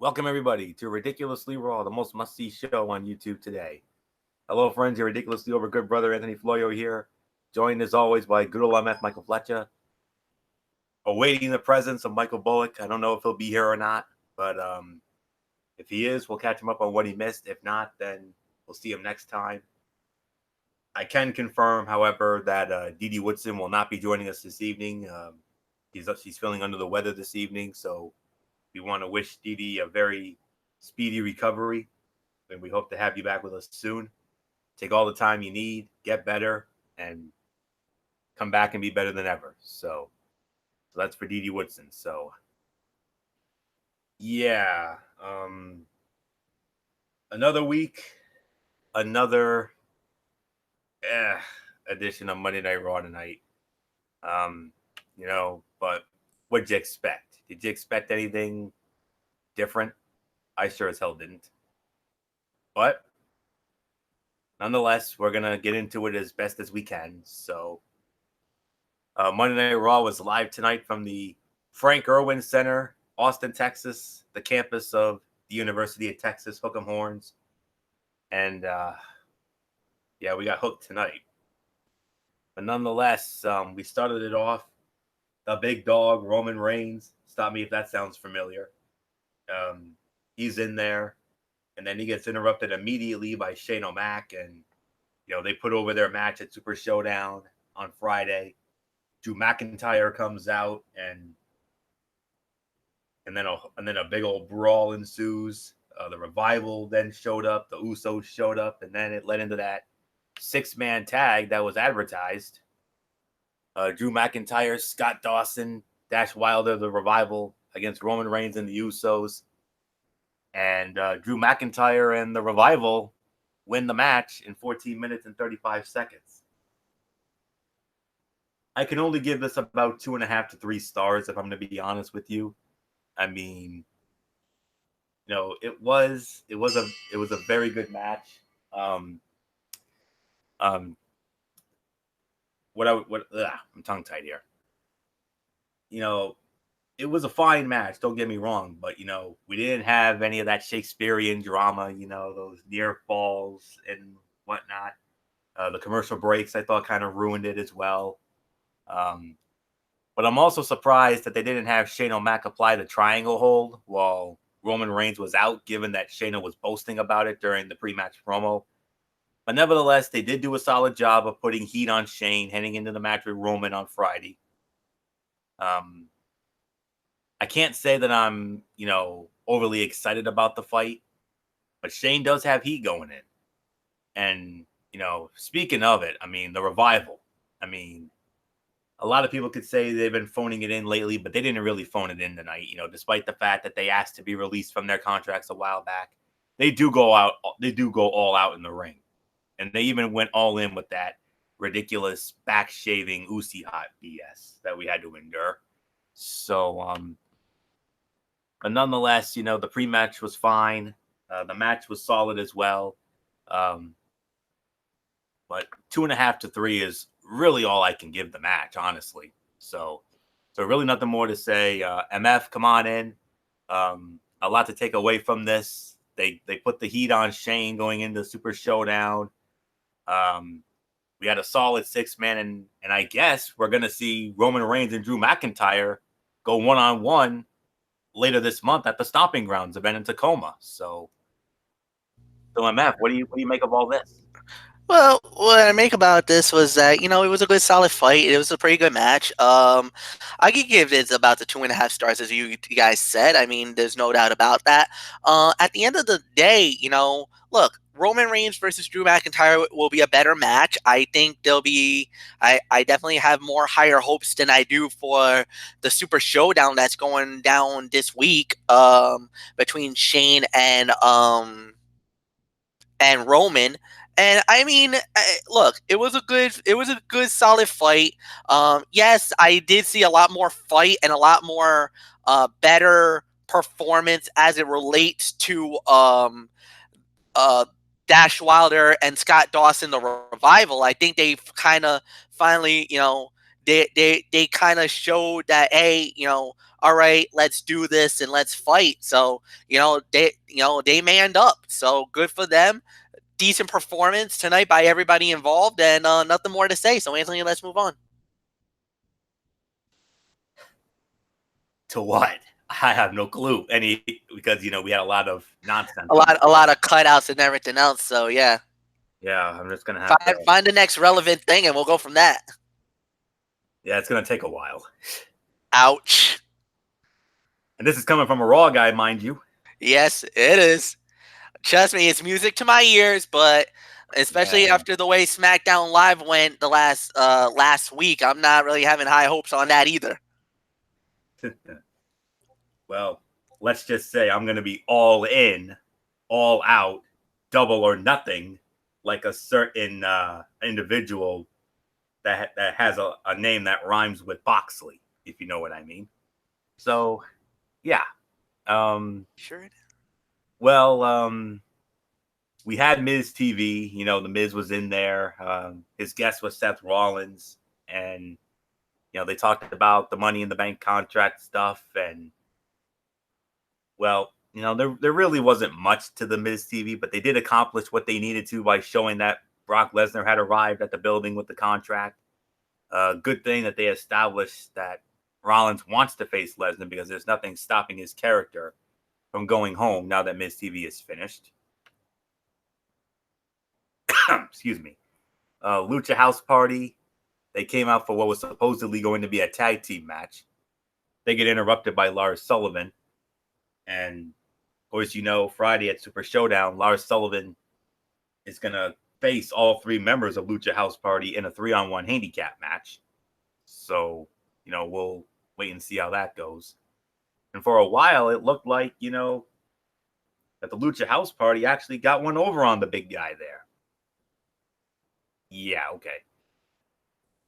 Welcome, everybody, to Ridiculously Raw, the most must-see show on YouTube today. Hello, friends. Your ridiculously over good brother, Anthony Florio here, joined as always by good old MF Michael Fletcher, awaiting the presence of Michael Bullock. I don't know if he'll be here or not, but if he is, we'll catch him up on what he missed. If not, then we'll see him next time. I can confirm, however, that Dee Woodson will not be joining us this evening. She's feeling under the weather this evening, so we want to wish Dee a very speedy recovery, and we hope to have you back with us soon. Take all the time you need, get better, and come back and be better than ever. So that's for Dee Woodson. So yeah, another week, another edition of Monday Night Raw tonight. But what did you expect? Did you expect anything different? I sure as hell didn't. But nonetheless, we're gonna get into it as best as we can. So Monday Night Raw was live tonight from the Frank Irwin Center, Austin, Texas, the campus of the University of Texas Hook'em Horns. And yeah, we got hooked tonight. But nonetheless, we started it off. The big dog, Roman Reigns. Stop me if that sounds familiar. He's in there. And then he gets interrupted immediately by Shane O'Mac. And, they put over their match at Super Showdown on Friday. Drew McIntyre comes out, and then a big old brawl ensues. The Revival then showed up. The Usos showed up, and then it led into that 6-man tag that was advertised. Drew McIntyre, Scott Dawson, Dash Wilder, the Revival against Roman Reigns and the Usos. And Drew McIntyre and the Revival win the match in 14 minutes and 35 seconds. I can only give this about 2.5 to 3 stars if I'm going to be honest with you. I mean, it was a very good match. I'm tongue tied here. It was a fine match. Don't get me wrong, but we didn't have any of that Shakespearean drama. Those near falls and whatnot. The commercial breaks I thought kind of ruined it as well. But I'm also surprised that they didn't have Shane O'Mac apply the triangle hold while Roman Reigns was out, given that Shayna was boasting about it during the pre-match promo. But nevertheless, they did do a solid job of putting heat on Shane heading into the match with Roman on Friday. I can't say that I'm, overly excited about the fight, but Shane does have heat going in. And, speaking of it, I mean, the Revival. I mean, a lot of people could say they've been phoning it in lately, but they didn't really phone it in tonight, despite the fact that they asked to be released from their contracts a while back. They do go all out in the ring. And they even went all in with that ridiculous back-shaving Uzi hot BS that we had to endure. So, but nonetheless, the pre-match was fine. The match was solid as well. But 2.5 to 3 is really all I can give the match, honestly. So really nothing more to say. MF, come on in. A lot to take away from this. They put the heat on Shane going into Super Showdown. We had a solid 6-man, and I guess we're going to see Roman Reigns and Drew McIntyre go one-on-one later this month at the Stomping Grounds event in Tacoma. So MF, what do you make of all this? Well, what I make about this was that, it was a good solid fight. It was a pretty good match. I could give it about the 2.5 stars as you guys said. I mean, there's no doubt about that. At the end of the day, look, Roman Reigns versus Drew McIntyre will be a better match. I think I definitely have more higher hopes than I do for the Super Showdown that's going down this week, between Shane and Roman. And I mean, look, it was a good, solid fight. Yes, I did see a lot more fight and a lot more better performance as it relates to Dash Wilder and Scott Dawson, the Revival. I think they've kind of finally, they kind of showed that, hey, all right, let's do this and let's fight. So they manned up. So good for them. Decent performance tonight by everybody involved, and nothing more to say. So Anthony, let's move on. To what? I have no clue. Because we had a lot of nonsense. A lot of cutouts and everything else. So yeah. Yeah, I'm just gonna have to Find the next relevant thing, and we'll go from that. Yeah, it's gonna take a while. Ouch. And this is coming from a Raw guy, mind you. Yes, it is. Trust me, it's music to my ears, but especially after the way SmackDown Live went the last week, I'm not really having high hopes on that either. Well, let's just say I'm gonna be all in, all out, double or nothing, like a certain individual that has a name that rhymes with Boxley, if you know what I mean. So, yeah. Sure. Well, we had Miz TV. The Miz was in there. His guest was Seth Rollins, and they talked about the Money in the Bank contract stuff, and well, there really wasn't much to the Miz TV, but they did accomplish what they needed to by showing that Brock Lesnar had arrived at the building with the contract. Good thing that they established that Rollins wants to face Lesnar because there's nothing stopping his character from going home now that Miz TV is finished. Excuse me. Lucha House Party, they came out for what was supposedly going to be a tag team match. They get interrupted by Lars Sullivan. And, of course, Friday at Super Showdown, Lars Sullivan is going to face all three members of Lucha House Party in a 3-on-1 handicap match. So, we'll wait and see how that goes. And for a while, it looked like, that the Lucha House Party actually got one over on the big guy there. Yeah, okay.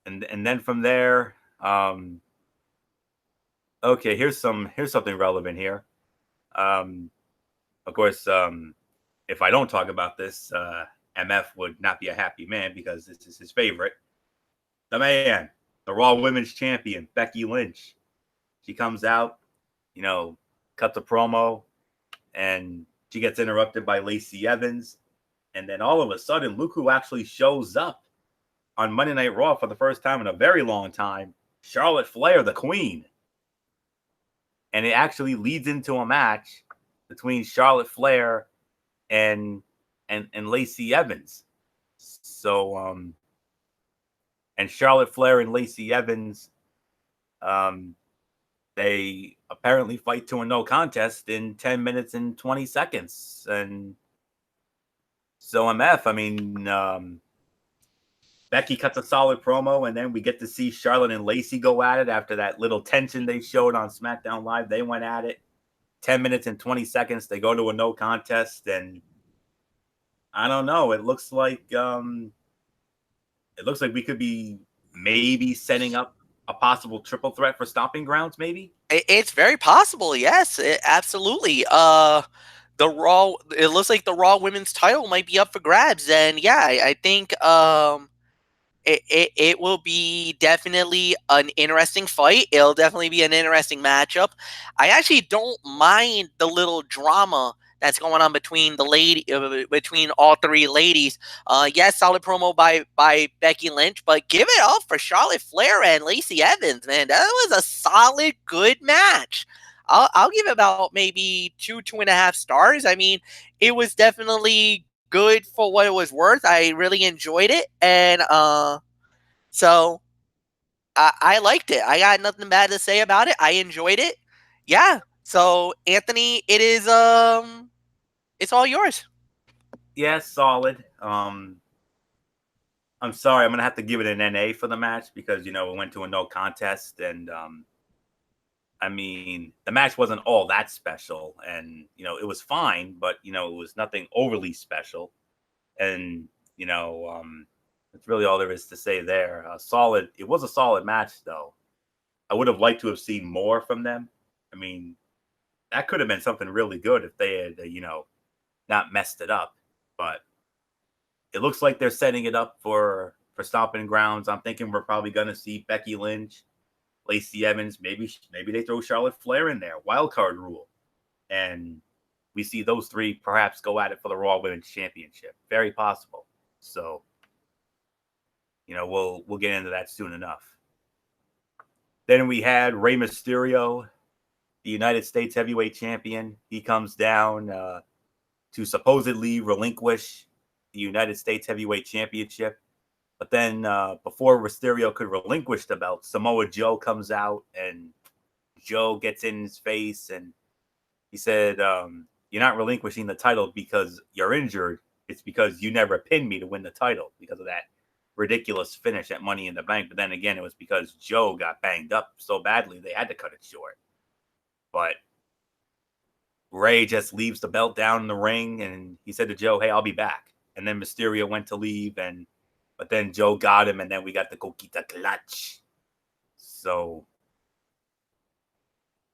And then from there, okay, here's something relevant here. Of course, if I don't talk about this, MF would not be a happy man because this is his favorite. The man, the Raw Women's Champion, Becky Lynch. She comes out, cuts a promo, and she gets interrupted by Lacey Evans. And then all of a sudden, look who actually shows up on Monday Night Raw for the first time in a very long time. Charlotte Flair, the Queen. And it actually leads into a match between Charlotte Flair and Lacey Evans. So and Charlotte Flair and Lacey Evans, they apparently fight to a no contest in 10 minutes and 20 seconds. And so MF, I mean, Becky cuts a solid promo, and then we get to see Charlotte and Lacey go at it after that little tension they showed on SmackDown Live. They went at it 10 minutes and 20 seconds. They go to a no contest, and I don't know. It looks like we could be maybe setting up a possible triple threat for Stomping Grounds, maybe? It's very possible, yes, absolutely. It looks like the Raw Women's title might be up for grabs, and yeah, I think it will be definitely an interesting fight. It'll definitely be an interesting matchup. I actually don't mind the little drama that's going on between between all three ladies. Yes, solid promo by Becky Lynch, but give it up for Charlotte Flair and Lacey Evans, man. That was a solid, good match. I'll give it about maybe 2.5 stars. I mean, it was definitely good for what it was worth. I really enjoyed it, and so I liked it. I got nothing bad to say about it. I enjoyed it. Yeah. So Anthony, it's all yours. Yeah, solid. I'm sorry, I'm gonna have to give it an NA for the match because it went to a no contest, and I mean the match wasn't all that special, and it was fine, but it was nothing overly special, and that's really all there is to say there. Solid. It was a solid match, though. I would have liked to have seen more from them. I mean, that could have been something really good if they had, not messed it up. But it looks like they're setting it up for for stomping grounds, I'm thinking we're probably going to see Becky Lynch, Lacey Evans. Maybe they throw Charlotte Flair in there. Wild card rule. And we see those three perhaps go at it for the Raw Women's Championship. Very possible. So, we'll get into that soon enough. Then we had Rey Mysterio, the United States Heavyweight Champion. He comes down to supposedly relinquish the United States Heavyweight Championship. But then before Mysterio could relinquish the belt, Samoa Joe comes out and Joe gets in his face and he said, you're not relinquishing the title because you're injured. It's because you never pinned me to win the title because of that ridiculous finish at Money in the Bank. But then again, it was because Joe got banged up so badly they had to cut it short. But Rey just leaves the belt down in the ring and he said to Joe, hey, I'll be back. And then Mysterio went to leave, but then Joe got him, and then we got the Coquita Clutch. So,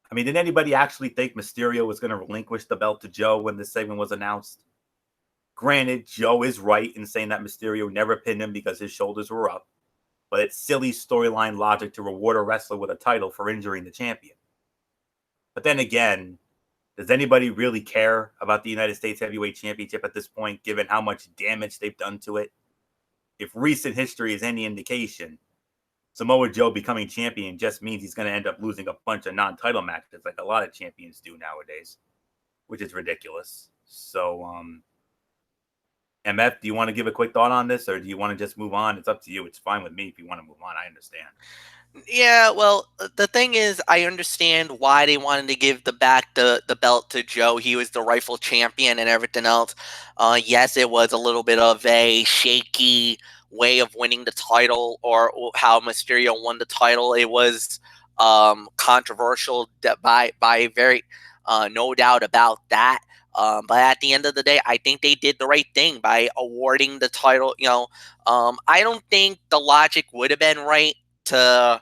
I mean, did anybody actually think Mysterio was going to relinquish the belt to Joe when this segment was announced? Granted, Joe is right in saying that Mysterio never pinned him because his shoulders were up, but it's silly storyline logic to reward a wrestler with a title for injuring the champion. But then again, does anybody really care about the United States Heavyweight Championship at this point, given how much damage they've done to it? If recent history is any indication, Samoa Joe becoming champion just means he's going to end up losing a bunch of non-title matches like a lot of champions do nowadays, which is ridiculous. So, MF, do you want to give a quick thought on this, or do you want to just move on? It's up to you. It's fine with me if you want to move on. I understand. Yeah, well, the thing is, I understand why they wanted to give the belt to Joe. He was the rightful champion and everything else. Yes, it was a little bit of a shaky way of winning the title, or how Mysterio won the title. It was controversial by very no doubt about that. But at the end of the day, I think they did the right thing by awarding the title. I don't think the logic would have been right to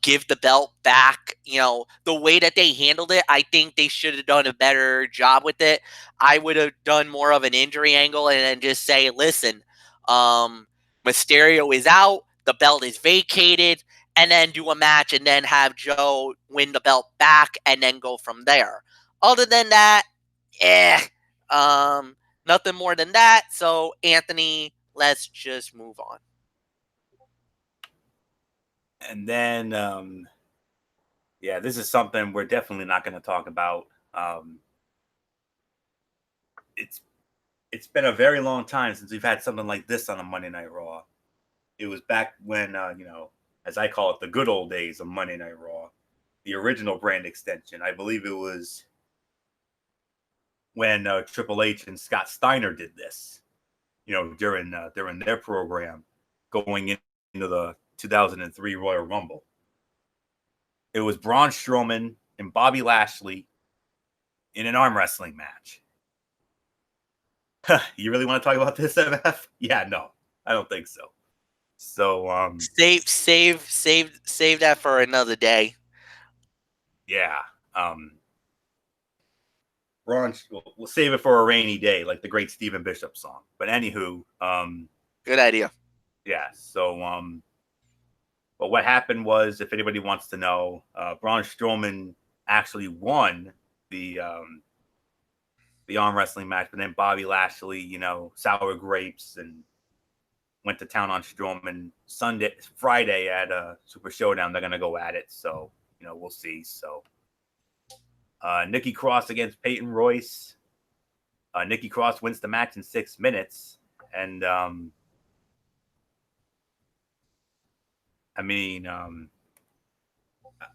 give the belt back. The way that they handled it, I think they should have done a better job with it. I would have done more of an injury angle and then just say, listen, Mysterio is out, the belt is vacated, and then do a match and then have Joe win the belt back and then go from there. Other than that, nothing more than that. So, Anthony, let's just move on. And then, this is something we're definitely not going to talk about. It's been a very long time since we've had something like this on a Monday Night Raw. It was back when, as I call it, the good old days of Monday Night Raw, the original brand extension. I believe it was when Triple H and Scott Steiner did this, during their program going into the 2003 Royal Rumble. It was Braun Strowman and Bobby Lashley in an arm wrestling match. You really want to talk about this, MF? Yeah, no, I don't think so. So save that for another day. Yeah. Braun, we'll save it for a rainy day, like the great Stephen Bishop song. But anywho, good idea. Yeah. So but what happened was, if anybody wants to know, Braun Strowman actually won the arm wrestling match, but then Bobby Lashley, sour grapes and went to town on Strowman. Friday at Super Showdown, they're gonna go at it. So we'll see. So Nikki Cross against Peyton Royce. Nikki Cross wins the match in 6 minutes, and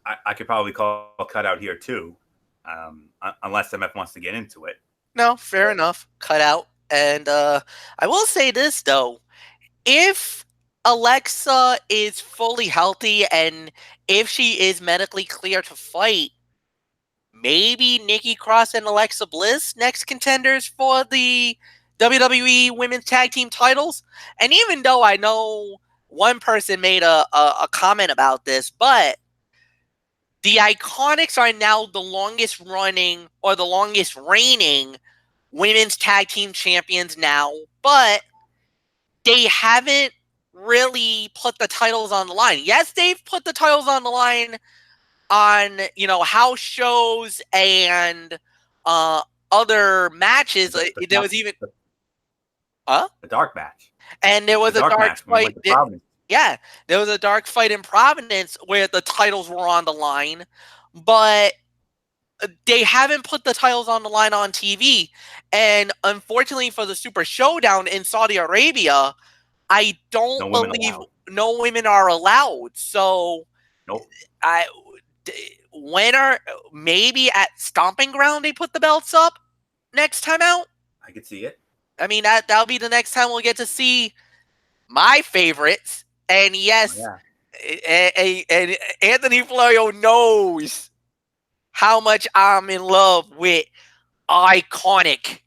I could probably call a cutout here too, unless MF wants to get into it. No, fair enough. Cut out. And I will say this, though. If Alexa is fully healthy and if she is medically clear to fight, maybe Nikki Cross and Alexa Bliss next contenders for the WWE Women's Tag Team titles. And even though I know one person made a comment about this, but the Iconics are now the longest running or the longest reigning women's tag team champions now, but they haven't really put the titles on the line. Yes, they've put the titles on the line on, house shows and other matches. There was even the dark match. and there The was a dark dark match when we fight. went to Providence. Yeah, there was a dark fight in Providence where the titles were on the line, but they haven't put the titles on the line on TV. And unfortunately for the Super Showdown in Saudi Arabia, I don't No women believe allowed. no women are allowed. So Nope. when are maybe at Stomping Ground they put the belts up next time out? I could see it. I mean that'll be the next time we'll get to see my favorites. And yes, Yeah. and Anthony Florio knows how much I'm in love with Iconic.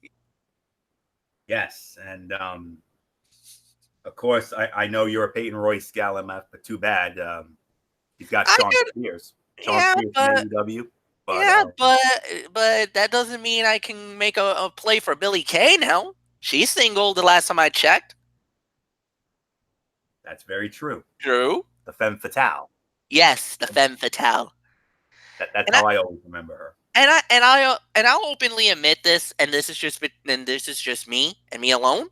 Yes, and of course, I know you're a Peyton Royce gal, MF, but too bad. He's got I Sean could, Spears. Sean yeah, Spears from but AEW. But yeah, but that doesn't mean I can make a play for Billie Kay now. She's single the last time I checked. that's very true. True. The femme fatale. Yes, the femme fatale. That's And I how I always remember her. and I'll openly admit this, and this is just me and me alone.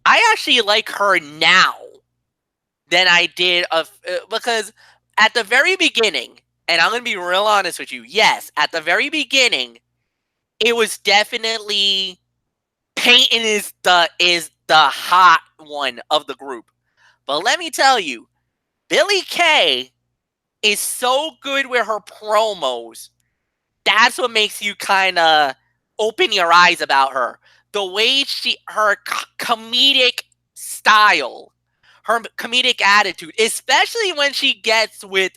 I actually like her now than I did because at the very beginning, and I'm gonna be real honest with you. Yes, at the very beginning, it was definitely Peyton is the hot one of the group. But let me tell you, Billie Kay is so good with her promos. That's what makes you kind of open your eyes about her. The way her comedic style, her comedic attitude, especially when she gets with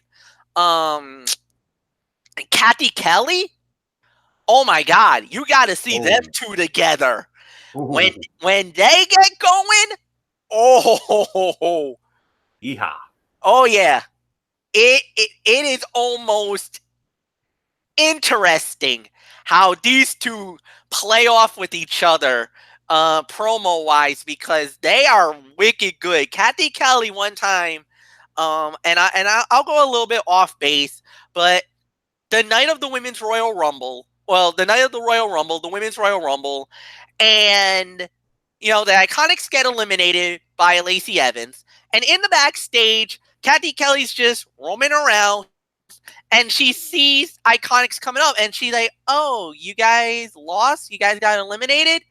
um Kathy Kelly. Oh my God, you got to see them two together. When Ooh. when they get going, oh, Yeehaw. oh yeah, it is almost interesting how these two play off with each other promo wise because they are wicked good. Kathy Kelly one time, I'll go a little bit off base, but the night of the Women's Royal Rumble, the night of the Royal Rumble, the Women's Royal Rumble, and the Iconics get eliminated by Lacey Evans, and in the backstage, Kathy Kelly's just roaming around, and she sees Iconics coming up, and she's like, "Oh, you guys lost? You guys got eliminated?"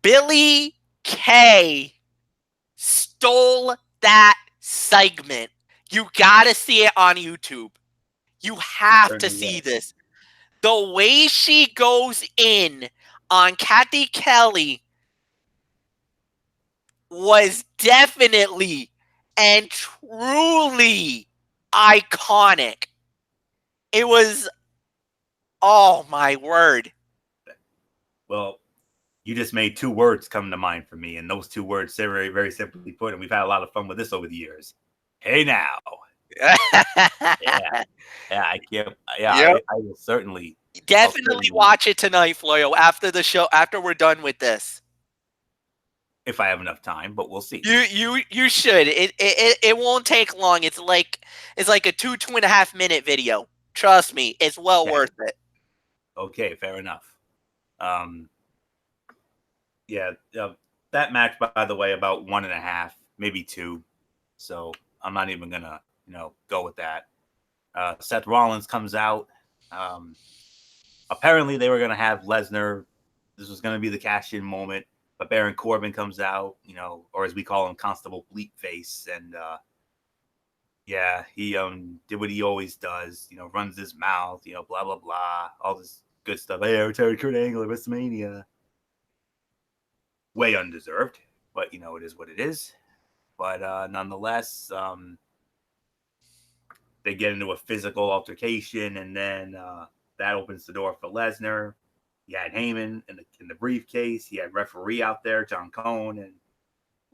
Billie Kay stole that segment. You gotta see it on YouTube. You have to Certainly see will. this. The way she goes in on Kathy Kelly was definitely and truly iconic. It was, oh my word. Well, you just made two words come to mind for me, and those two words, very, very simply put, and we've had a lot of fun with this over the years. Hey now. Yeah. Yeah, I can't. Yeah, Yep. I will certainly. Definitely watch it tonight, Floyo, after the show, after we're done with this. If I have enough time, but we'll see. You should. It won't take long. It's like a 2.5 minute video. Trust me, it's well worth it. Okay, fair enough. Yeah, that match, by the way, about 1.5, maybe 2. So I'm not even gonna, go with that. Seth Rollins comes out. Apparently, they were gonna have Lesnar. This was gonna be the cash-in moment, but Baron Corbin comes out, or as we call him, Constable Bleepface, and yeah, he did what he always does, runs his mouth, blah blah blah, all this good stuff. Hey, I retired Kurt Angle at WrestleMania. Way undeserved, but it is what it is. But nonetheless, they get into a physical altercation, and then that opens the door for Lesnar. You had Heyman in the briefcase. He had referee out there, John Cone, and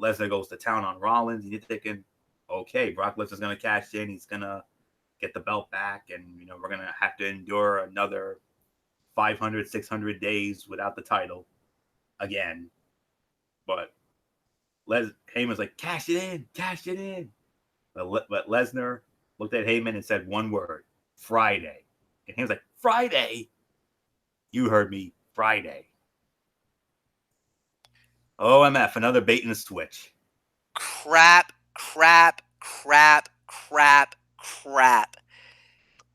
Lesnar goes to town on Rollins. And you're thinking, okay, Brock Lesnar's going to cash in. He's going to get the belt back, and we're going to have to endure another 500, 600 days without the title again. But Heyman's like, cash it in. But Lesnar looked at Heyman and said one word, Friday. And Heyman's like, Friday? You heard me, Friday. OMF, another bait and switch. Crap.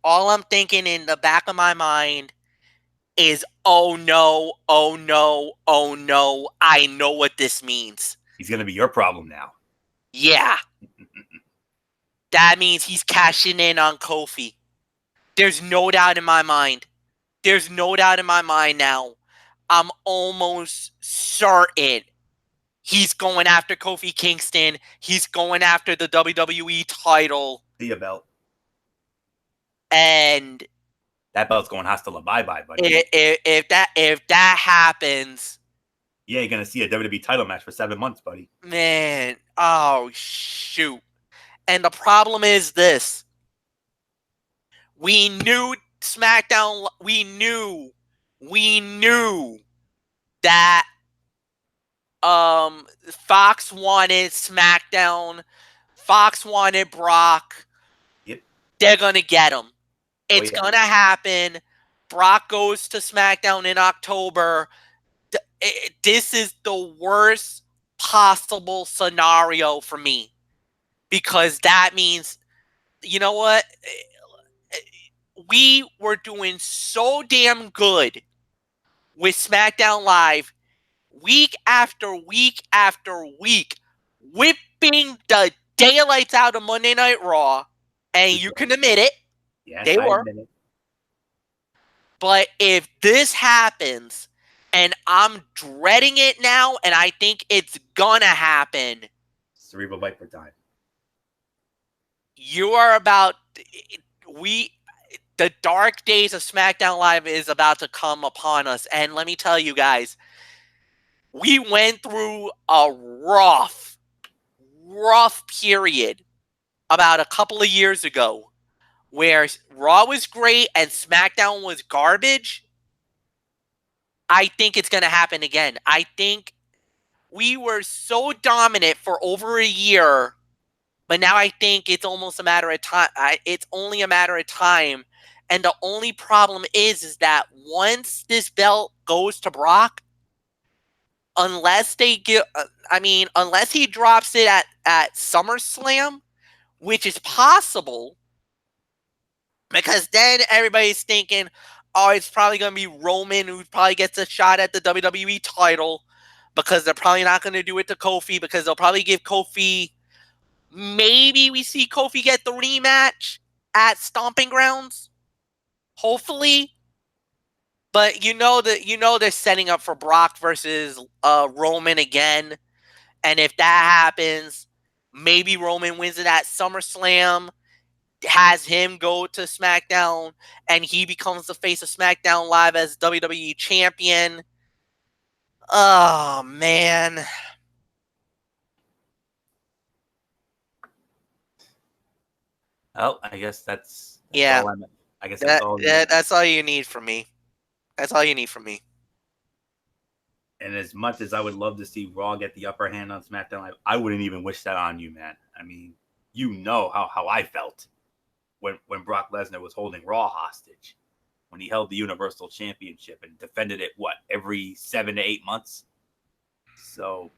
All I'm thinking in the back of my mind is, oh no, I know what this means. He's going to be your problem now. Yeah. That means he's cashing in on Kofi. There's no doubt in my mind. Now. I'm almost certain he's going after Kofi Kingston. He's going after the WWE title. See a belt. And that belt's going hasta la bye-bye, buddy. If that happens, you ain't going to see a WWE title match for 7 months, buddy. Man, oh, shoot. And the problem is this. We knew SmackDown, we knew that Fox wanted SmackDown, Fox wanted Brock. Yep. They're going to get him. It's going to happen. Brock goes to SmackDown in October. This is the worst possible scenario for me, because that means, you know what? We were doing so damn good with SmackDown Live week after week after week, whipping the daylights out of Monday Night Raw, and you can admit it. Yes, they were. admit it. But if this happens, and I'm dreading it now, and I think it's gonna happen. Cerebral Viper time. You are about... The dark days of SmackDown Live is about to come upon us. And let me tell you guys, we went through a rough period about a couple of years ago where Raw was great and SmackDown was garbage. I think it's going to happen again. I think we were so dominant for over a year, but now I think it's almost a matter of time. It's only a matter of time. And the only problem is that once this belt goes to Brock, unless he drops it at SummerSlam, which is possible, because then everybody's thinking, oh, it's probably going to be Roman who probably gets a shot at the WWE title, because they're probably not going to do it to Kofi, because they'll probably give Kofi, maybe we see Kofi get the rematch at Stomping Grounds. Hopefully. But they're setting up for Brock versus Roman again. And if that happens, maybe Roman wins it at SummerSlam, has him go to SmackDown, and he becomes the face of SmackDown Live as WWE champion. Oh, man. Oh, I guess that's yeah. all I guess that's all. That's all you need from me. That's all you need from me. And as much as I would love to see Raw get the upper hand on SmackDown, I wouldn't even wish that on you, man. I mean, you know how I felt when Brock Lesnar was holding Raw hostage, when he held the Universal Championship and defended it, every 7 to 8 months? So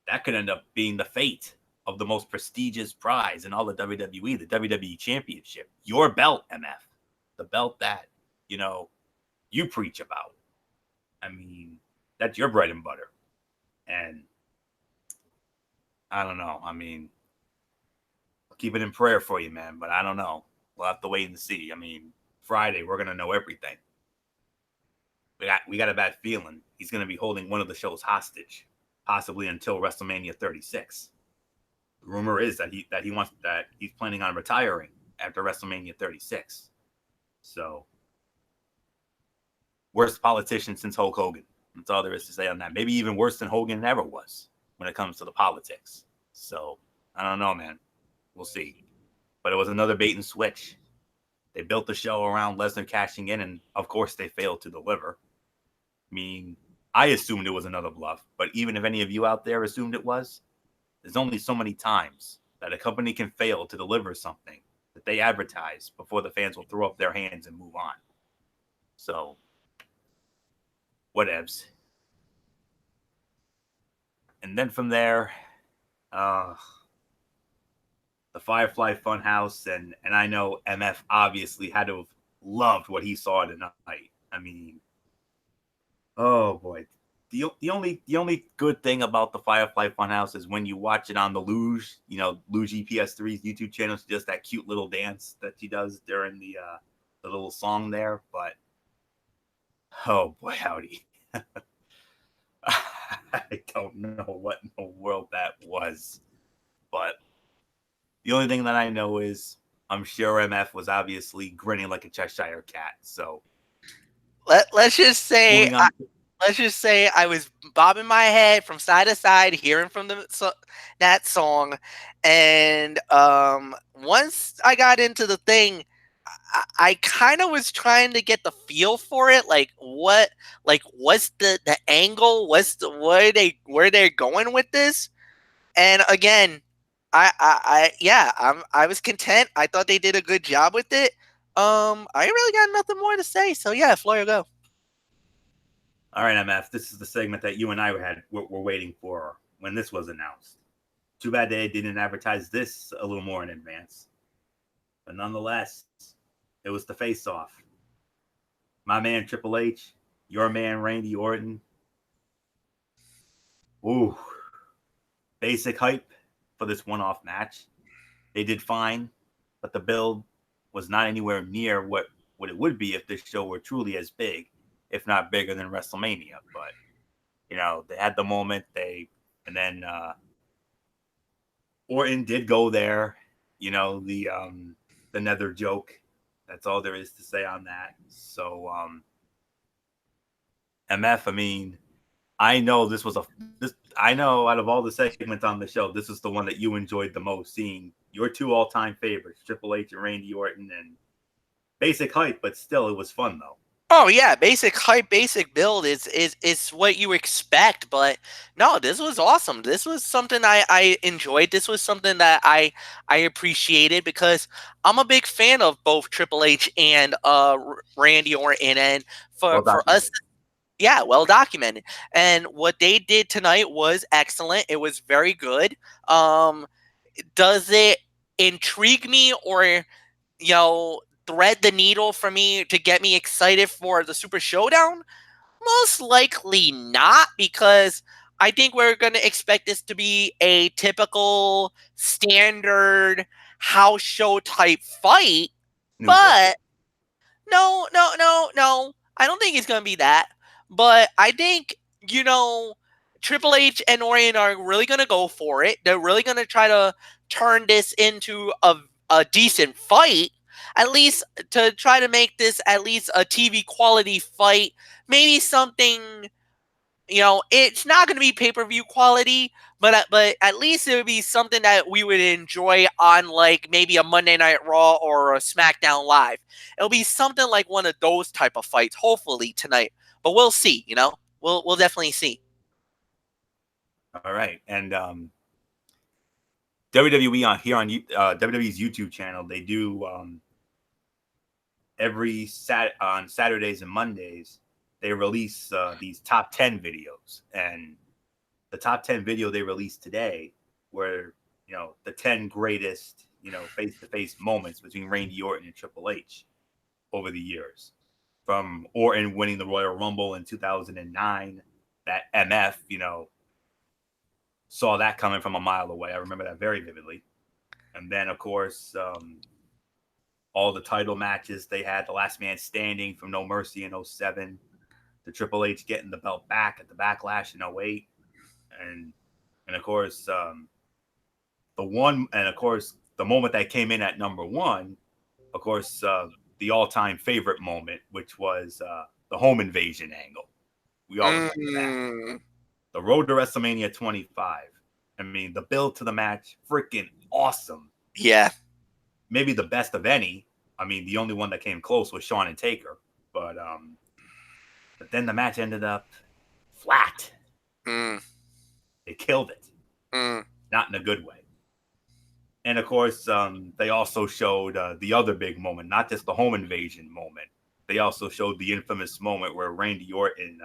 that could end up being the fate of the most prestigious prize in all the WWE, the WWE Championship. Your belt, MF. The belt that, you preach about. I mean, that's your bread and butter. And I don't know. I mean, I'll keep it in prayer for you, man. But I don't know. We'll have to wait and see. I mean, Friday, we're going to know everything. We got a bad feeling he's going to be holding one of the shows hostage, possibly until WrestleMania 36. The rumor is that he's planning on retiring after WrestleMania 36. So, worst politician since Hulk Hogan. That's all there is to say on that. Maybe even worse than Hogan ever was when it comes to the politics. So, I don't know, man. We'll see. But it was another bait and switch. They built the show around Lesnar cashing in, and of course they failed to deliver. I mean, I assumed it was another bluff, but even if any of you out there assumed it was, there's only so many times that a company can fail to deliver something that they advertise before the fans will throw up their hands and move on. So, whatevs. And then from there, uh, the Firefly Funhouse, and I know MF obviously had to have loved what he saw tonight. I mean, oh boy, the only good thing about the Firefly Funhouse is when you watch it on the Luge, Luge EPS3's YouTube channel, it's just that cute little dance that she does during the little song there. But oh boy, howdy. I don't know what in the world that was, but the only thing that I know is I'm sure MF was obviously grinning like a Cheshire cat. So Let's just say moving on. let's just say I was bobbing my head from side to side, hearing from that song, and once I got into the thing, I kind of was trying to get the feel for it, what's the angle, where they're going with this, and again, I was content. I thought they did a good job with it. I ain't really got nothing more to say, so yeah, Florio, go. All right, MF, this is the segment that you and I were waiting for when this was announced. Too bad they didn't advertise this a little more in advance. But nonetheless, it was the face-off. My man Triple H, your man Randy Orton. Ooh, basic hype for this one-off match. They did fine, but the build was not anywhere near what it would be if this show were truly as big, if not bigger than WrestleMania. But they had the moment. And then Orton did go there. The nether joke. That's all there is to say on that. So MF, I mean, I know I know out of all the segments on the show, this is the one that you enjoyed the most, seeing your two all-time favorites, Triple H and Randy Orton, and basic hype, but still, it was fun though. Oh yeah, basic hype, basic build is what you expect, but no, this was awesome. This was something I enjoyed. This was something that I appreciated because I'm a big fan of both Triple H and Randy Orton, and for us, yeah, well documented. And what they did tonight was excellent. It was very good. Does it intrigue me or thread the needle for me to get me excited for the Super Showdown? Most likely not, because I think we're going to expect this to be a typical standard house show type fight. Neutral. But no, no, no, no. I don't think it's going to be that. But I think, Triple H and Orton are really going to go for it. They're really going to try to turn this into a decent fight, at least to try to make this at least a TV quality fight. Maybe something, it's not going to be pay-per-view quality, but at least it would be something that we would enjoy on like maybe a Monday Night Raw or a SmackDown Live. It'll be something like one of those type of fights, hopefully tonight. But we'll see. We'll definitely see. All right, and WWE on WWE's YouTube channel, they do on Saturdays and Mondays they release these top 10 videos, and the top 10 video they released today were the 10 greatest face-to-face moments between Randy Orton and Triple H over the years, from Orton winning the Royal Rumble in 2009, that MF saw that coming from a mile away. I remember that very vividly. And then of course all the title matches they had, the Last Man Standing from No Mercy in 07, the Triple H getting the belt back at the Backlash in 08, and of course the moment that came in at number one, of course, the all-time favorite moment, which was the home invasion angle. We all remember that. The road to WrestleMania 25. I mean, the build to the match, freaking awesome. Yeah. Maybe the best of any. I mean, the only one that came close was Shawn and Taker. But then the match ended up flat. Mm. They killed it. Not in a good way. And of course, they also showed the other big moment, not just the home invasion moment. They also showed the infamous moment where Randy Orton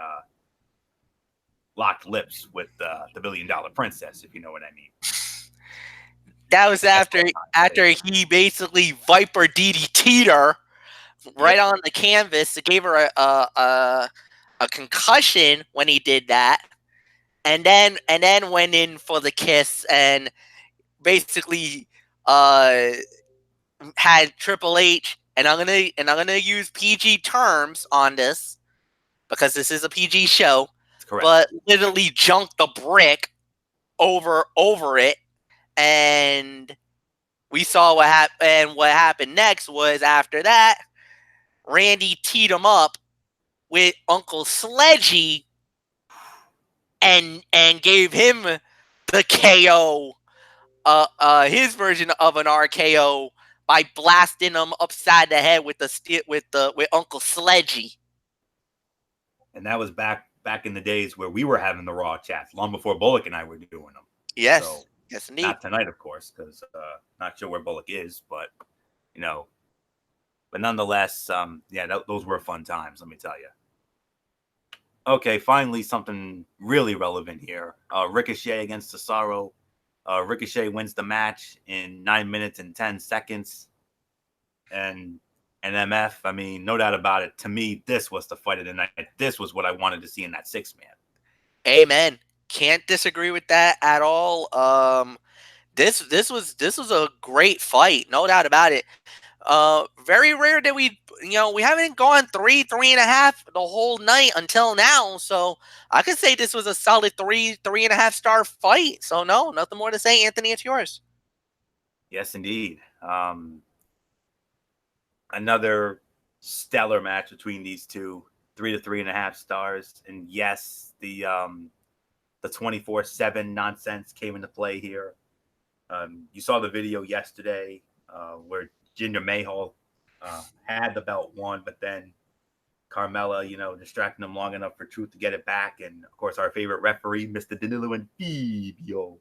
locked lips with the $1 Billion Princess, if you know what I mean. That was after he basically Viper DDT'd her right on the canvas. It gave her a concussion when he did that, and then went in for the kiss and basically had Triple H, and I'm gonna use PG terms on this because this is a PG show, but literally junked the brick over it, and we saw what happened. And what happened next was after that, Randy teed him up with Uncle Sledgy and gave him the KO, his version of an RKO by blasting him upside the head with Uncle Sledgy. And that was back in the days where we were having the Raw chats, long before Bullock and I were doing them. Yes, so, yes, indeed. Not tonight, of course, because not sure where Bullock is, but you know. But nonetheless, those were fun times. Let me tell you. Okay, finally something really relevant here. Ricochet against Cesaro. Ricochet wins the match in 9 minutes and 10 seconds. And MF, I mean, no doubt about it. To me, this was the fight of the night. This was what I wanted to see in that 6-man. Amen. Can't disagree with that at all. This was a great fight, no doubt about it. Very rare that we haven't gone 3.5 the whole night until now. So I could say this was a solid 3.5 star fight. So no, nothing more to say. Anthony, it's yours. Yes, indeed. Another stellar match between these two, 3 to 3.5 stars. And yes, the 24/7 nonsense came into play here. You saw the video yesterday where Jinder Mahal had the belt won, but then Carmella, distracting him long enough for Truth to get it back. And of course, our favorite referee, Mr. Danilo Anfibio,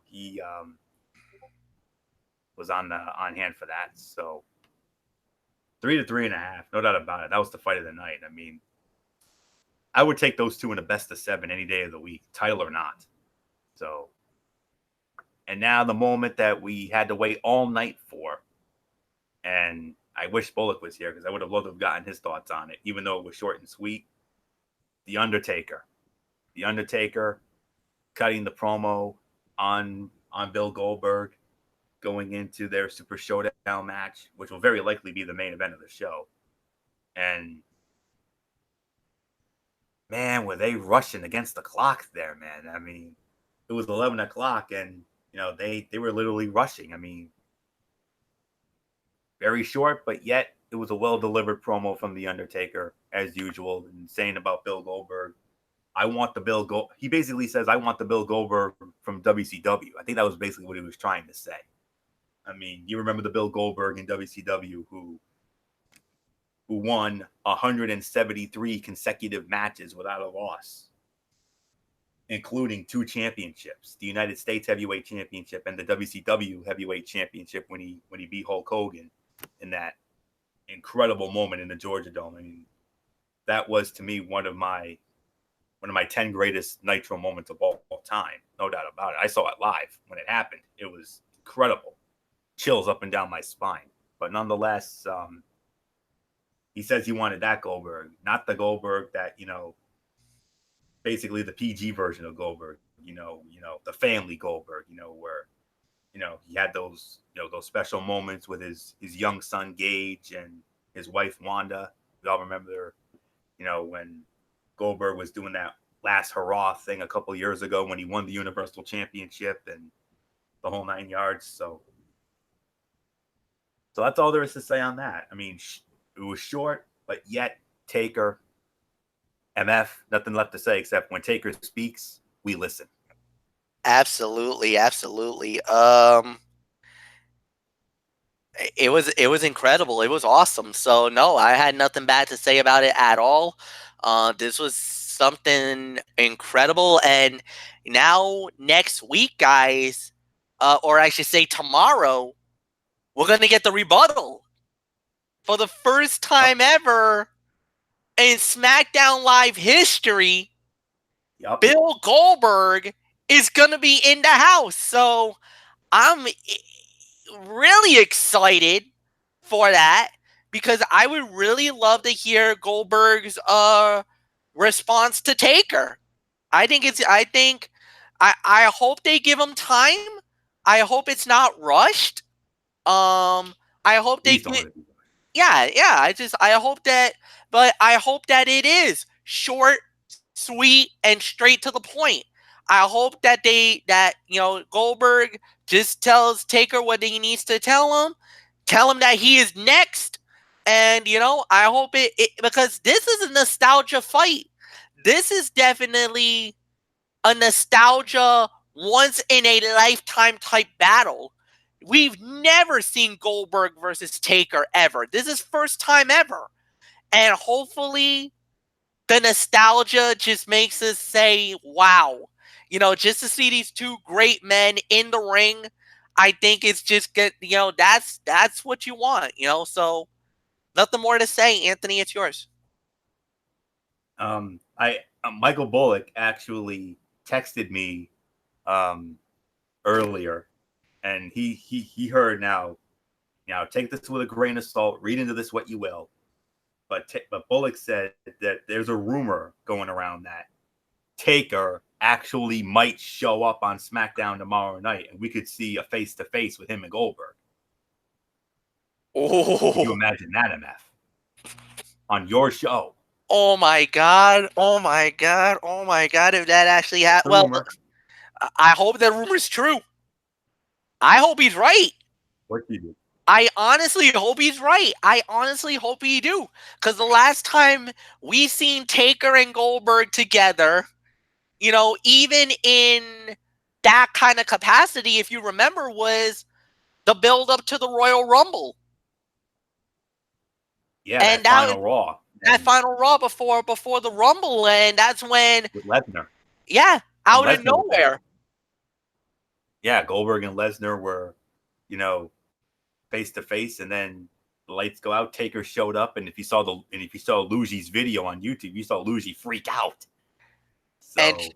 he was on hand for that. So 3 to 3.5, no doubt about it. That was the fight of the night. I mean, I would take those two in a best of 7 any day of the week, title or not. So, and now the moment that we had to wait all night for, and I wish Bullock was here because I would have loved to have gotten his thoughts on it, even though it was short and sweet. The Undertaker. The Undertaker cutting the promo on Bill Goldberg going into their Super Showdown match, which will very likely be the main event of the show. And man, were they rushing against the clock there, man. I mean, it was 11 o'clock and, they were literally rushing. I mean, very short, but yet it was a well-delivered promo from The Undertaker, as usual, and saying about Bill Goldberg, he basically says, I want the Bill Goldberg from WCW. I think that was basically what he was trying to say. I mean, you remember the Bill Goldberg in WCW who won 173 consecutive matches without a loss, including 2 championships, the United States Heavyweight Championship and the WCW Heavyweight Championship when he beat Hulk Hogan in that incredible moment in the Georgia Dome. I mean, that was to me one of my 10 greatest Nitro moments of all time, no doubt about it. I saw it live when it happened. It was incredible. Chills up and down my spine. But nonetheless, he says he wanted that Goldberg, not the Goldberg that, basically the PG version of Goldberg, the family Goldberg, where, he had those, those special moments with his young son Gage and his wife Wanda. We all remember, when Goldberg was doing that last hurrah thing a couple of years ago when he won the Universal Championship and the whole 9 yards. So that's all there is to say on that. I mean, it was short, but yet Taker, MF, nothing left to say except when Taker speaks, we listen. Absolutely. It was incredible. It was awesome. So no, I had nothing bad to say about it at all. This was something incredible. And now next week, guys, or I should say tomorrow, we're going to get the rebuttal. For the first time ever in SmackDown Live history, Yep. Bill Goldberg is going to be in the house. So I'm really excited for that because I would really love to hear Goldberg's response to Taker. I hope they give him time. I hope it's not rushed. I hope they Please don't get let it be. yeah. I hope that it is short, sweet, and straight to the point. I hope that Goldberg just tells Taker what he needs to tell him that he is next, and I hope it because this is a nostalgia fight. This is definitely a nostalgia once in a lifetime type battle. We've never seen Goldberg versus Taker ever. This is first time ever. And hopefully the nostalgia just makes us say, wow. Just to see these two great men in the ring, I think it's just good. That's what you want, so nothing more to say. Anthony, it's yours. I Michael Bullock actually texted me earlier, and he heard now. Now take this with a grain of salt. Read into this what you will. But Bullock said that there's a rumor going around that Taker actually might show up on SmackDown tomorrow night, and we could see a face to face with him and Goldberg. Could you Oh, imagine that, MF, on your show? oh my God. Oh my God. Oh my God. If that actually It's happened, a well, rumor. I hope that rumor's true. I hope he's right. What you do? I honestly hope he's right. I honestly hope he do. Because the last time we seen Taker and Goldberg together, even in that kind of capacity, if you remember, was the build up to the Royal Rumble. Yeah, And that final Raw. that And final Raw before the Rumble, and that's when, with Lesnar. yeah, And out of Lesnar was there. nowhere. Yeah, Goldberg and Lesnar were, face to face, and then the lights go out. Taker showed up, and if you saw Luigi's video on YouTube, you saw Luigi freak out.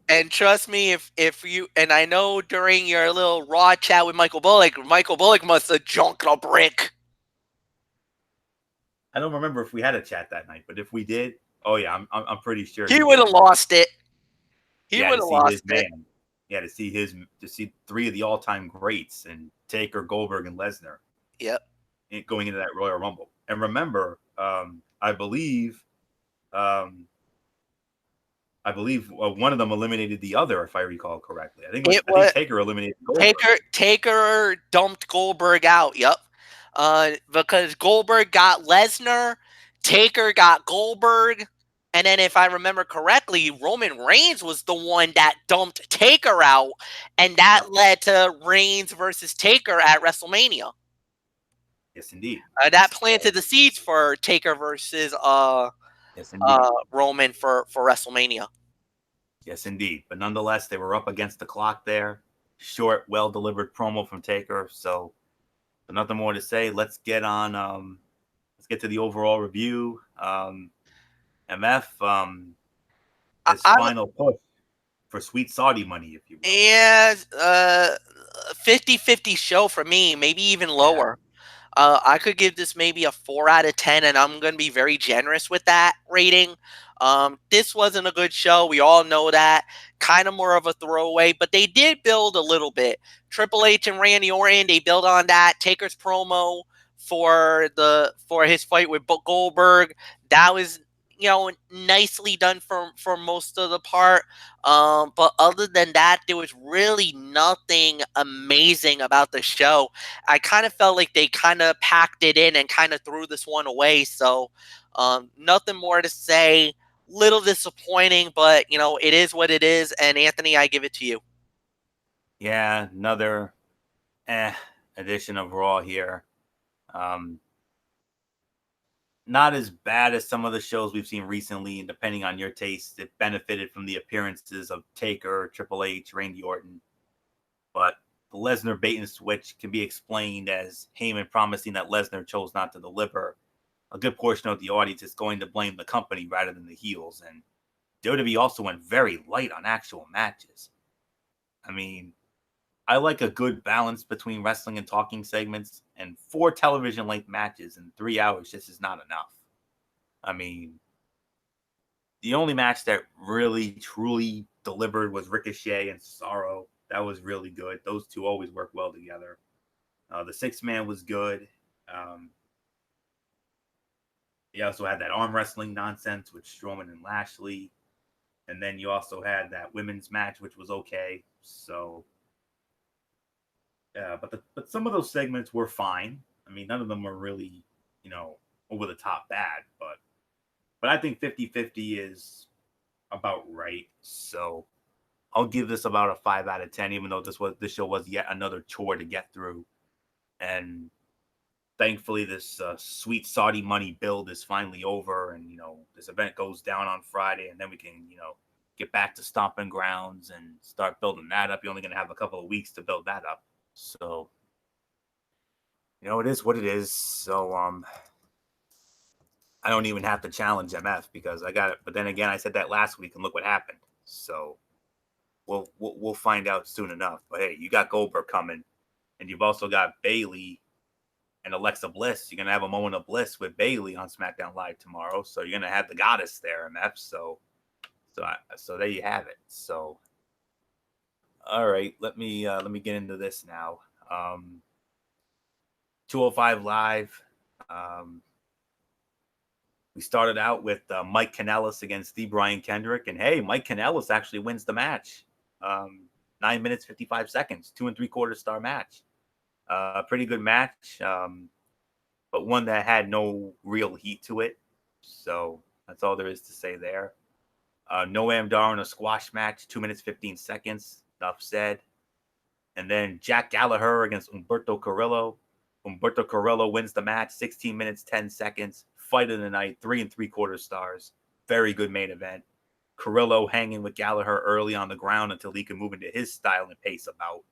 And trust me, if you and I know during your little Raw chat with Michael Bullock must have junked a brick. I don't remember if we had a chat that night, but if we did, oh yeah, I'm pretty sure He he would did. have lost it. He Yeah, would to have see his lost it. man. Yeah, to see three of the all time greats and Taker, Goldberg, and Lesnar. Yep. Going into that Royal Rumble. And remember, I believe one of them eliminated the other, if I recall correctly. I think Taker eliminated Goldberg. Taker dumped Goldberg out. Yep. Because Goldberg got Lesnar, Taker got Goldberg, and then if I remember correctly, Roman Reigns was the one that dumped Taker out, and that led to Reigns versus Taker at WrestleMania. Yes, indeed. That planted the seeds for Taker versus yes, indeed. Roman for WrestleMania. Yes, indeed. But nonetheless, they were up against the clock there. Short, well-delivered promo from Taker. So, but nothing more to say. Let's get on. Let's get to the overall review. MF, his final push for Sweet Saudi money, if you will. Yeah, 50-50 show for me, maybe even lower. I could give this maybe a 4 out of 10, and I'm going to be very generous with that rating. This wasn't a good show. We all know that. Kind of more of a throwaway, but they did build a little bit. Triple H and Randy Orton, they build on that. Taker's promo for his fight with Goldberg, that was nicely done for most of the part. But other than that, there was really nothing amazing about the show. I kind of felt like they kind of packed it in and kind of threw this one away. So nothing more to say. Little disappointing, but it is what it is. And Anthony, I give it to you. Yeah, another edition of Raw here. not as bad as some of the shows we've seen recently, and depending on your taste, it benefited from the appearances of Taker, Triple H, Randy Orton. But the Lesnar bait and switch can be explained as Heyman promising that Lesnar chose not to deliver. A good portion of the audience is going to blame the company rather than the heels, and WWE also went very light on actual matches. I mean, I like a good balance between wrestling and talking segments, and 4 television-length matches in 3 hours just is not enough. I mean, the only match that really, truly delivered was Ricochet and Cesaro. That was really good. Those two always work well together. The 6-man was good. Um, you also had that arm wrestling nonsense with Strowman and Lashley. And then you also had that women's match, which was okay. So, but some of those segments were fine. I mean, none of them were really, over the top bad. But I think 50-50 is about right. So I'll give this about a 5 out of 10, even though this show was yet another chore to get through. And thankfully, this sweet Saudi money build is finally over, and this event goes down on Friday, and then we can get back to stomping grounds and start building that up. You're only going to have a couple of weeks to build that up, so it is what it is. So I don't even have to challenge MF because I got it. But then again, I said that last week, and look what happened. So we'll find out soon enough. But hey, you got Goldberg coming, and you've also got Bayley and Alexa Bliss. You're gonna have a moment of bliss with Bayley on SmackDown Live tomorrow. So you're gonna have the goddess there, MF. So there you have it. So all right, let me get into this now. 205 Live. We started out with Mike Kanellis against Steve Brian Kendrick, and hey, Mike Kanellis actually wins the match. 9 minutes 55 seconds, 2 3/4 star match. Pretty good match, but one that had no real heat to it. So that's all there is to say there. Noam Dar in a squash match, 2 minutes 15 seconds. Enough said. And then Jack Gallagher against Humberto Carrillo. Humberto Carrillo wins the match, 16 minutes 10 seconds. Fight of the night, 3 3/4 stars. Very good main event. Carrillo hanging with Gallagher early on the ground until he could move into his style and pace about.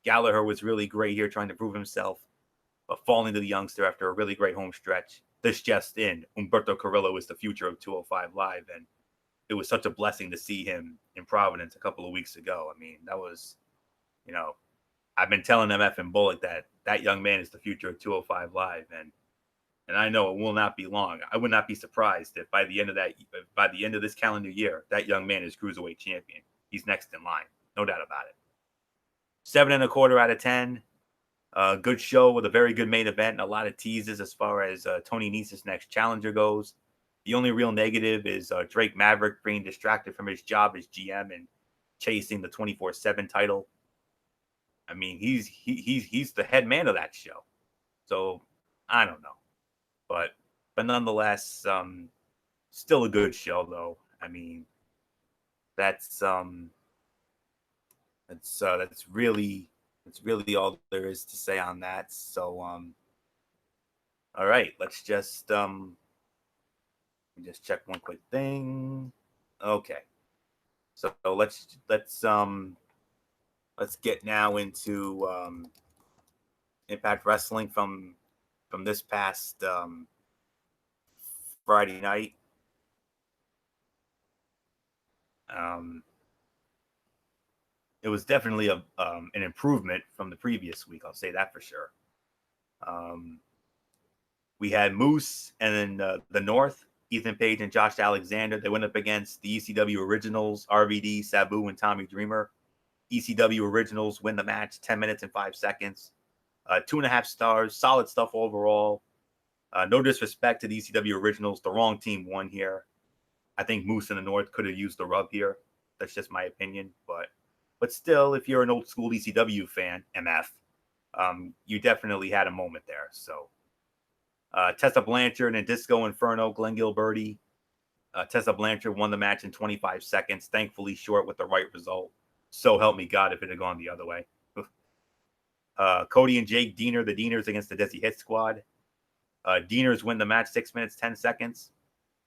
Gallagher was really great here trying to prove himself, but falling to the youngster after a really great home stretch. This just in, Humberto Carrillo is the future of 205 Live, and it was such a blessing to see him in Providence a couple of weeks ago. I mean, that was, I've been telling MF and Bullock that young man is the future of 205 Live, and I know it will not be long. I would not be surprised if by the end of this calendar year, that young man is cruiserweight champion. He's next in line, no doubt about it. 7 1/4 out of 10. Good show with a very good main event and a lot of teases as far as Tony Nese's next challenger goes. The only real negative is Drake Maverick being distracted from his job as GM and chasing the 24/7 title. I mean, he's the head man of that show, so I don't know, but nonetheless, still a good show though. I mean, that's really all there is to say on that. So all right, let's just check one quick thing. Okay, so let's get now into Impact Wrestling from this past Friday night. It was definitely an improvement from the previous week. I'll say that for sure. We had Moose and then the North, Ethan Page and Josh Alexander. They went up against the ECW Originals, RVD, Sabu, and Tommy Dreamer. ECW Originals win the match, 10 minutes and 5 seconds. 2.5 stars, solid stuff overall. No disrespect to the ECW Originals. The wrong team won here. I think Moose and the North could have used the rub here. That's just my opinion. But still, if you're an old school ECW fan, MF, you definitely had a moment there. So Tessa Blanchard and Disco Inferno, Glenn Gilberti. Tessa Blanchard won the match in 25 seconds, thankfully short with the right result. So help me God if it had gone the other way. Cody and Jake Diener, the Dieners against the Desi Hit Squad. Dieners win the match 6 minutes, 10 seconds.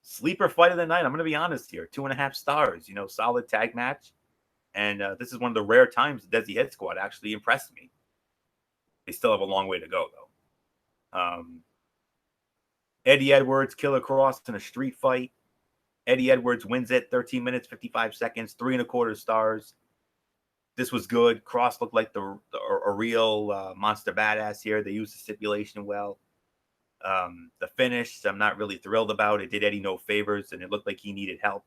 Sleeper fight of the night. I'm going to be honest here. 2.5 stars. Solid tag match. And this is one of the rare times the Desi Hit Squad actually impressed me. They still have a long way to go, though. Eddie Edwards, Killer Cross in a street fight. Eddie Edwards wins it 13 minutes, 55 seconds, 3.25 stars. This was good. Cross looked like a real monster badass here. They used the stipulation well. The finish, I'm not really thrilled about. It did Eddie no favors, and it looked like he needed help.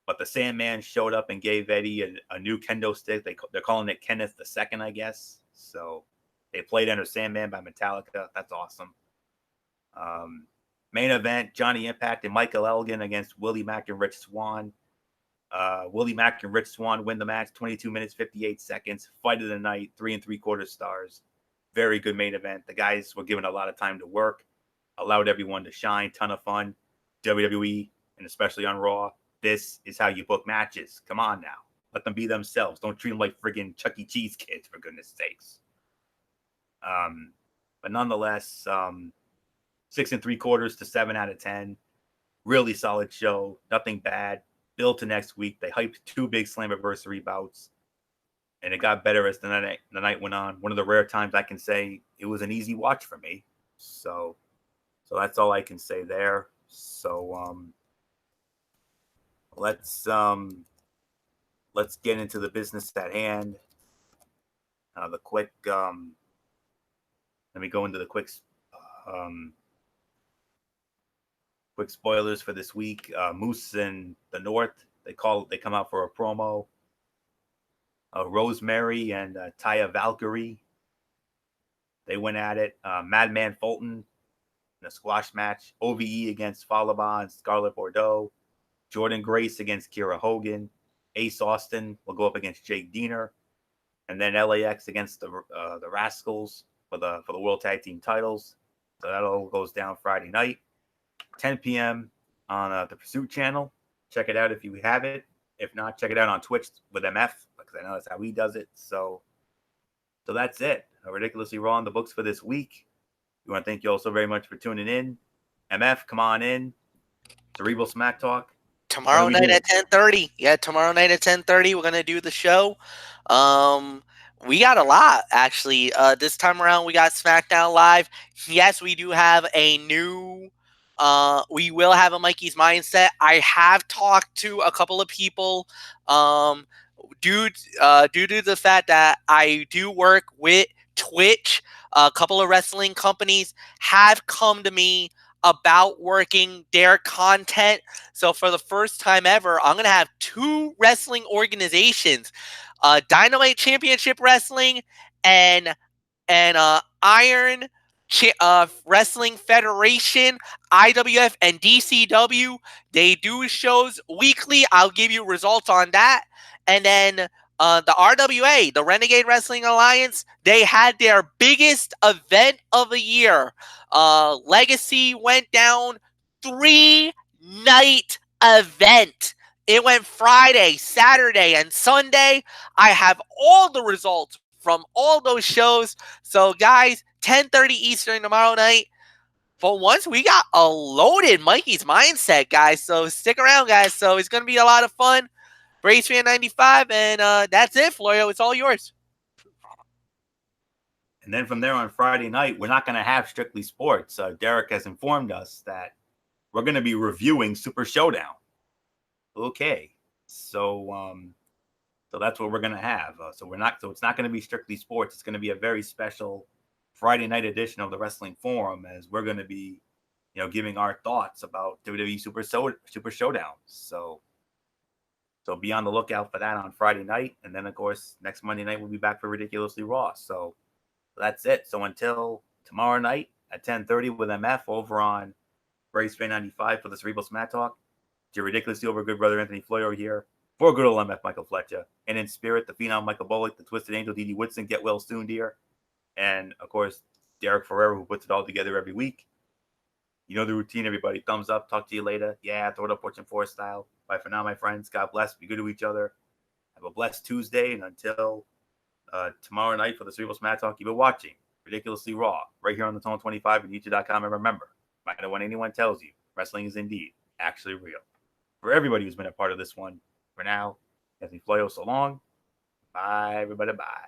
But the Sandman showed up and gave Eddie a new kendo stick. They're calling it Kenneth II, I guess. So they played Enter Sandman by Metallica. That's awesome. Main event, Johnny Impact and Michael Elgin against Willie Mack and Rich Swann. Willie Mack and Rich Swann win the match, 22 minutes, 58 seconds. Fight of the night, 3.75 stars. Very good main event. The guys were given a lot of time to work, allowed everyone to shine, ton of fun. WWE, and especially on Raw, this is how you book matches. Come on now. Let them be themselves. Don't treat them like friggin' Chuck E. Cheese kids, for goodness sakes. But nonetheless, 6.75 to 7 out of 10. Really solid show. Nothing bad. Build to next week. They hyped 2 big Slammiversary bouts. And it got better as the night went on. One of the rare times I can say it was an easy watch for me. So that's all I can say there. So let's get into the business at hand. The quick let me go into the quick spoilers for this week. Moose in the North, they come out for a promo. Rosemary and Taya Valkyrie, they went at it. Madman Fulton in a squash match. OVE against Falaba and Scarlett Bordeaux. Jordan Grace against Kiera Hogan. Ace Austin will go up against Jake Diener. And then LAX against the Rascals for the World Tag Team titles. So that all goes down Friday night, 10 p.m. on the Pursuit channel. Check it out if you have it. If not, check it out on Twitch with MF, because I know that's how he does it. So that's it. Ridiculously Raw in the books for this week. We want to thank you all so very much for tuning in. MF, come on in. Cerebral Smack Talk. Tomorrow night at 10:30. Yeah, tomorrow night at 10:30, we're gonna do the show. We got a lot actually. This time around, we got SmackDown Live. Yes, we do have a new. We will have a Mikey's Mindset. I have talked to a couple of people. Due to the fact that I do work with Twitch, a couple of wrestling companies have come to me about working their content. So for the first time ever, I'm going to have 2 wrestling organizations, Dynamite Championship Wrestling and Iron Wrestling Federation, IWF and DCW. They do shows weekly. I'll give you results on that. And then the RWA, the Renegade Wrestling Alliance, they had their biggest event of the year. Legacy went down, 3-night event. It went Friday, Saturday, and Sunday. I have all the results from all those shows. So, guys, 10:30 Eastern tomorrow night. For once, we got a loaded Mikey's Mindset, guys. So, stick around, guys. So, it's going to be a lot of fun. Brace Fan 95, and that's it, Florio. It's all yours. And then from there on Friday night, we're not going to have Strictly Sports. Derek has informed us that we're going to be reviewing Super Showdown. Okay, so that's what we're going to have. So it's not going to be Strictly Sports. It's going to be a very special Friday night edition of the Wrestling Forum, as we're going to be, giving our thoughts about WWE Super Showdown. So be on the lookout for that on Friday night. And then, of course, next Monday night, we'll be back for Ridiculously Raw. So that's it. So until tomorrow night at 10:30 with MF over on Brace Fan 95 for the Cerebral Smack Talk, it's your ridiculously over good brother Anthony Florio here for good old MF Michael Fletcher. And in spirit, the Phenom Michael Bullock, the Twisted Angel Dee Dee Woodson, get well soon, dear. And, of course, Derek Ferrero, who puts it all together every week. You know the routine, everybody. Thumbs up. Talk to you later. Yeah, throw it up, Fortune 4 style. Bye for now, my friends. God bless. Be good to each other. Have a blessed Tuesday. And until tomorrow night for the Cerebral Smack Talk, keep it watching Ridiculously Raw, right here on the Tone 25 and YouTube.com. And remember, no matter what anyone tells you, wrestling is indeed actually real. For everybody who's been a part of this one, for now, Anthony Floyo, so long. Bye, everybody. Bye.